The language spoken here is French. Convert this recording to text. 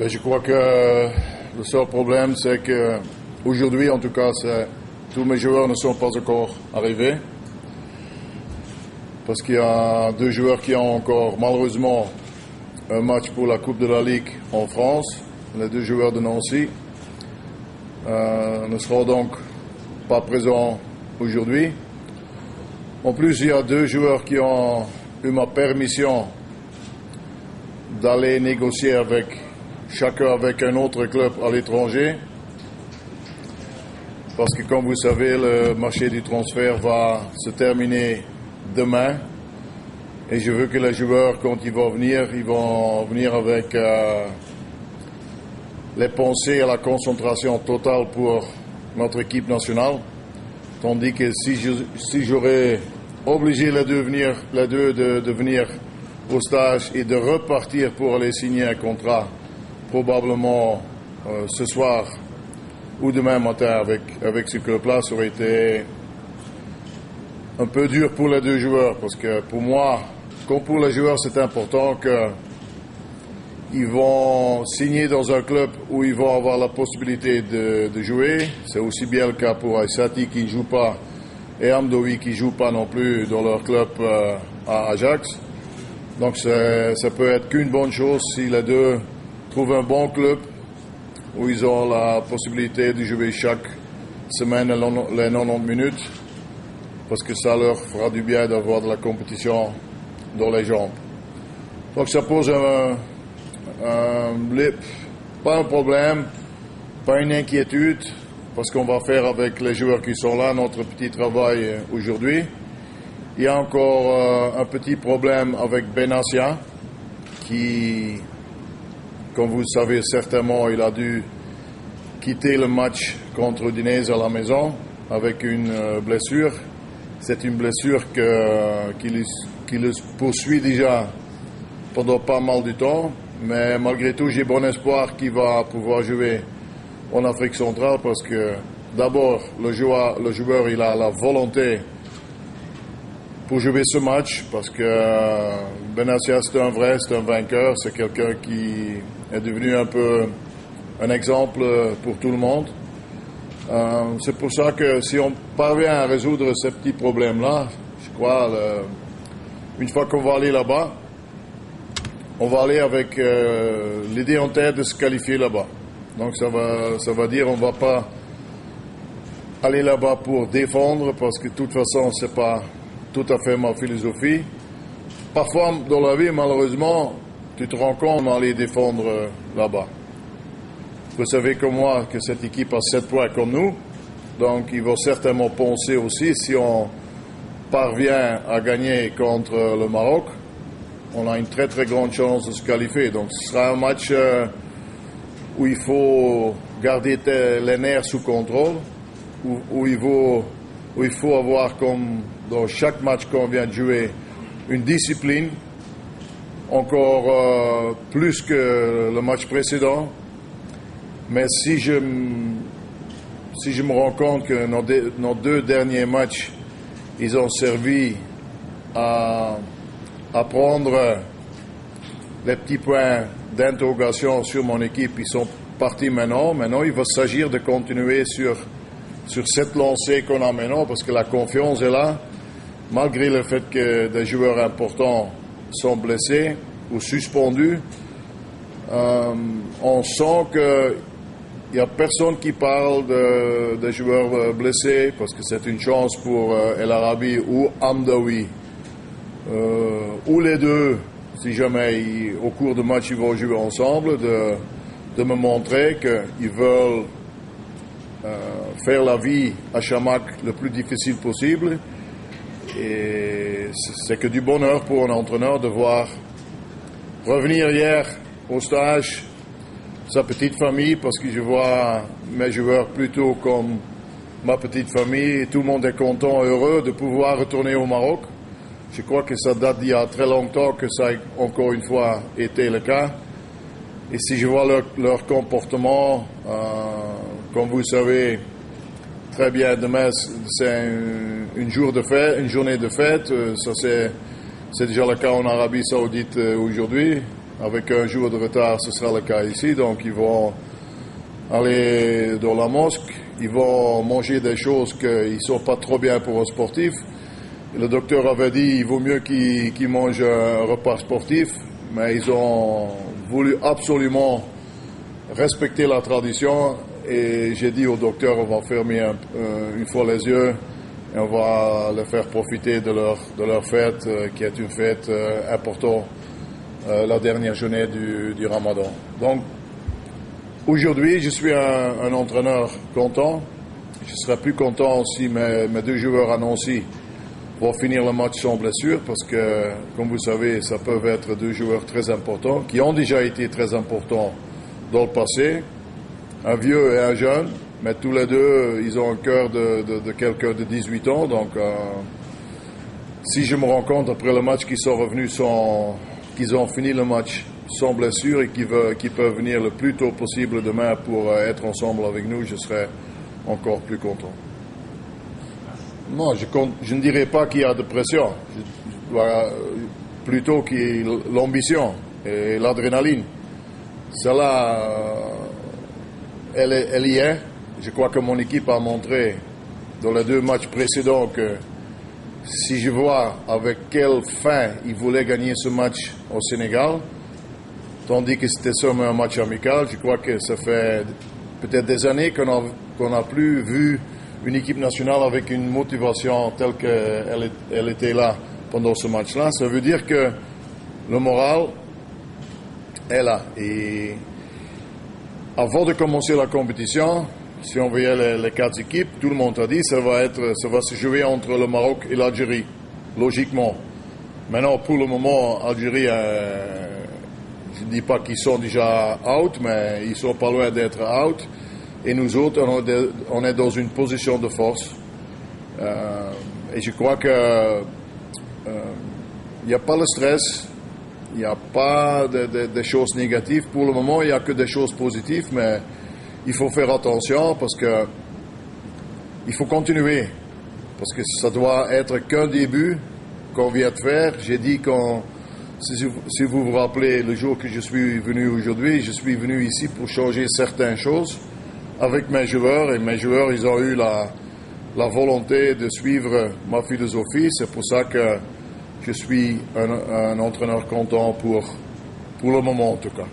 Je crois que le seul problème, c'est que aujourd'hui, en tout cas, tous mes joueurs ne sont pas encore arrivés. Parce qu'il y a 2 joueurs qui ont encore, malheureusement, un match pour la Coupe de la Ligue en France. Les 2 joueurs de Nancy ne seront donc pas présents aujourd'hui. En plus, il y a 2 joueurs qui ont eu ma permission d'aller négocier chacun avec un autre club à l'étranger. Parce que, comme vous savez, le marché du transfert va se terminer demain. Et je veux que les joueurs, quand ils vont venir avec les pensées et la concentration totale pour notre équipe nationale. Tandis que si j'aurais obligé les deux de venir au stage et de repartir pour aller signer un contrat, probablement ce soir ou demain matin avec ce club-là, ça aurait été un peu dur pour les 2 joueurs. Parce que pour moi, comme pour les joueurs, c'est important qu'ils vont signer dans un club où ils vont avoir la possibilité de jouer. C'est aussi bien le cas pour Aysati qui ne joue pas et Amdoui qui ne joue pas non plus dans leur club à Ajax. Donc ça peut être qu'une bonne chose si les 2 trouvent un bon club où ils ont la possibilité de jouer chaque semaine les 90 minutes, parce que ça leur fera du bien d'avoir de la compétition dans les jambes. Donc ça pose pas un problème, pas une inquiétude, parce qu'on va faire avec les joueurs qui sont là notre petit travail aujourd'hui. Il y a encore un petit problème avec Benassia, qui, comme vous le savez certainement, il a dû quitter le match contre Udinese à la maison avec une blessure. C'est une blessure qui le poursuit déjà pendant pas mal de temps. Mais malgré tout, j'ai bon espoir qu'il va pouvoir jouer en Afrique centrale parce que d'abord, le joueur il a la volonté pour jouer ce match parce que Benassia c'est un vainqueur, c'est quelqu'un qui est devenu un peu un exemple pour tout le monde. C'est pour ça que si on parvient à résoudre ces petits problèmes-là, je crois, une fois qu'on va aller là-bas, on va aller avec l'idée en tête de se qualifier là-bas. Donc ça va dire on ne va pas aller là-bas pour défendre parce que de toute façon c'est pas tout à fait ma philosophie. Parfois dans la vie malheureusement tu te rends compte d'aller défendre là-bas. Vous savez comme moi que cette équipe a 7 points comme nous, donc il va certainement penser aussi si on parvient à gagner contre le Maroc, on a une très très grande chance de se qualifier. Donc ce sera un match où il faut garder les nerfs sous contrôle, où il faut avoir comme dans chaque match qu'on vient de jouer une discipline encore plus que le match précédent. Mais si je me rends compte que nos 2 derniers matchs ils ont servi à prendre les petits points d'interrogation sur mon équipe, ils sont partis maintenant. Maintenant, il va s'agir de continuer sur cette lancée qu'on a maintenant, parce que la confiance est là, malgré le fait que des joueurs importants sont blessés ou suspendus. On sent qu'il n'y a personne qui parle des joueurs blessés, parce que c'est une chance pour El Arabi ou Amdoui, ou les 2, si jamais au cours du match ils vont jouer ensemble, de me montrer qu'ils veulent faire la vie à Chamakh le plus difficile possible. Et c'est que du bonheur pour un entraîneur de voir revenir hier au stage sa petite famille, parce que je vois mes joueurs plutôt comme ma petite famille et tout le monde est content, heureux de pouvoir retourner au Maroc. Je crois que ça date d'il y a très longtemps que ça a encore une fois été le cas. Et si je vois leur comportement, comme vous savez très bien, demain c'est une journée de fête. Ça c'est déjà le cas en Arabie Saoudite aujourd'hui. Avec un jour de retard, ce sera le cas ici. Donc, ils vont aller dans la mosquée, ils vont manger des choses qui ne sont pas trop bien pour un sportif. Et le docteur avait dit qu'il vaut mieux qu'ils mangent un repas sportif, mais ils ont voulu absolument respecter la tradition. Et j'ai dit au docteur, on va fermer une fois les yeux et on va les faire profiter de leur fête, qui est une fête importante, la dernière journée du Ramadan. Donc, aujourd'hui, je suis un entraîneur content. Je serai plus content si mes deux joueurs annoncés vont finir le match sans blessure, parce que, comme vous savez, ça peut être deux joueurs très importants, qui ont déjà été très importants dans le passé, un vieux et un jeune, mais tous les deux, ils ont un cœur de quelqu'un de 18 ans. Donc, si je me rends compte après le match qu'ils sont revenus qu'ils ont fini le match sans blessure et qu'ils peuvent venir le plus tôt possible demain pour être ensemble avec nous, je serai encore plus content. Non, je ne dirais pas qu'il y a de pression. Je dois plutôt qu'il y ait l'ambition et l'adrénaline. Celle-là, elle y est. Je crois que mon équipe a montré dans les deux matchs précédents que si je vois avec quelle fin ils voulaient gagner ce match au Sénégal, tandis que c'était seulement un match amical, je crois que ça fait peut-être des années qu'on n'a plus vu une équipe nationale avec une motivation telle qu'elle était là pendant ce match-là. Ça veut dire que le moral est là. Et avant de commencer la compétition, si on voyait les quatre équipes, tout le monde a dit ça va se jouer entre le Maroc et l'Algérie, logiquement. Maintenant, pour le moment, Algérie, je ne dis pas qu'ils sont déjà out, mais ils sont pas loin d'être out. Et nous autres, on est dans une position de force. Et je crois que il n'y a pas le stress, il n'y a pas de choses négatives. Pour le moment, il n'y a que des choses positives, mais il faut faire attention parce que il faut continuer. Parce que ça doit être qu'un début qu'on vient de faire. J'ai dit si vous vous rappelez, le jour que je suis venu aujourd'hui, je suis venu ici pour changer certaines choses avec mes joueurs. Et mes joueurs, ils ont eu la volonté de suivre ma philosophie. C'est pour ça que je suis un entraîneur content pour le moment en tout cas.